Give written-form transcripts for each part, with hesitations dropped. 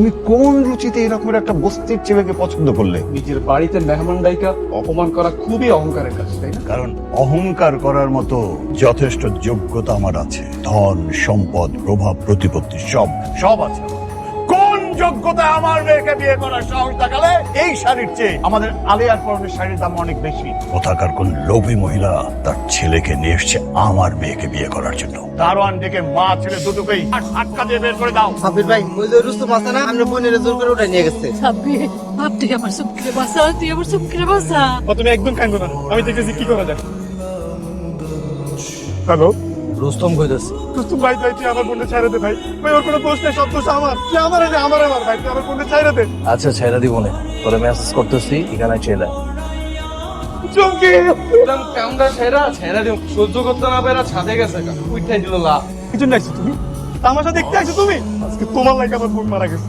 তুমি কোন রুচিতে এরকম একটা বস্তির ছেলেকে পছন্দ করলে? নিজের বাড়িতে মেহমান ডাইকা অপমান করা খুবই অহংকারের কাজ, তাই না? কারণ অহংকার করার মতো যথেষ্ট যোগ্যতা আমার আছে। ধন, সম্পদ, প্রভাব, প্রতিপত্তি সব সব আছে আমার। কোন যোগ্যতা আমার মেয়েকে বিয়ে করার সাহস দেখালে? এই শাড়ির চেয়ে আমাদের আলিয়ার পরনের শাড়ির দাম অনেক বেশি। কোথাকার কোন লোভী মহিলা তার ছেলেকে নিয়ে এসছে আমার মেয়েকে বিয়ে করার জন্য। দারোয়ান ডেকে মা ছেলে দুটোকেই আটকা দিয়ে বের করে দাও। সাব্বির ভাই, ওই যে রুস্তম আছে না, আমরা বোনের জোর করে উঠে নিয়ে গেছে। সাব্বির, বাপ তুই আমার সুপকিরে বাসা, তুই আমার সুপকিরে বাসা। তুমি একদম কান্দো না, আমি দেখতেছি কি করা যায়। হ্যালো রুস্তম কইতাছি। রুস্তম ভাই, তুই আমার বোনকে ছাইড়া দে ভাই। ভাই ওর কোনো দোষ নেই, সব দোষ আমার। তুই আমার ভাই, তুই আমার বোনকে ছাইড়া দে। আচ্ছা ছেড়ে দিব না, তোরে মেসেজ করতেছি, এখানে ছেড়ে। চমকে কামড়া ছেড়া দিও, সহ্য করতে না পেরা ছাদে গেছে, উঠাই দিল লাভ। কিছু নাইছো তুমি, তামাশা দেখতে আসছো তুমি। আজকে তোমার লাগে আমার বোন মারা গেছে।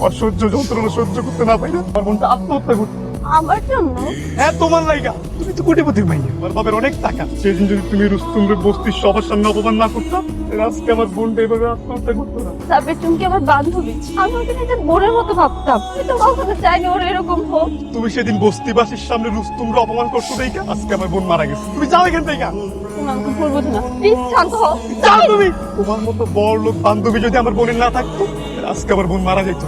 অসহ্য যন্ত্রণা সহ্য করতে না পারি না আমার বোনটা আত্মহত্যা করছে। আমার জন্য? হ্যাঁ তোমার লাইগা। তুমি তো কোটিপতির মাইয়া, আমার বাবার অনেক টাকা। সেদিন যদি তুমি রুস্তমরে বস্তির সবার সামনে অপমান না করতাম, আজকে আমার বোনটা এভাবে আত্মহত্যা করতো না। সাব্বির, তুমি কি আমার বান্ধবী? আমি ওকে নিজের বোনের মতো ভাবতাম। আমি তো কখনো চাইনি ওর এরকম হোক। তুমি সেদিন বস্তিবাসীর সামনে রুস্তমরে অপমান করছো দেখে আজকে আমার বোন মারা গেছে। তুমি যাও এখান থেকে। তুমি আমাকে ভুল বোঝো না, প্লিজ শান্ত হও। যাও তুমি। তোমার মতো বড় লোক বান্ধবী যদি আমার বোনের না থাকতো, আজকে আমার বোন মারা যেত।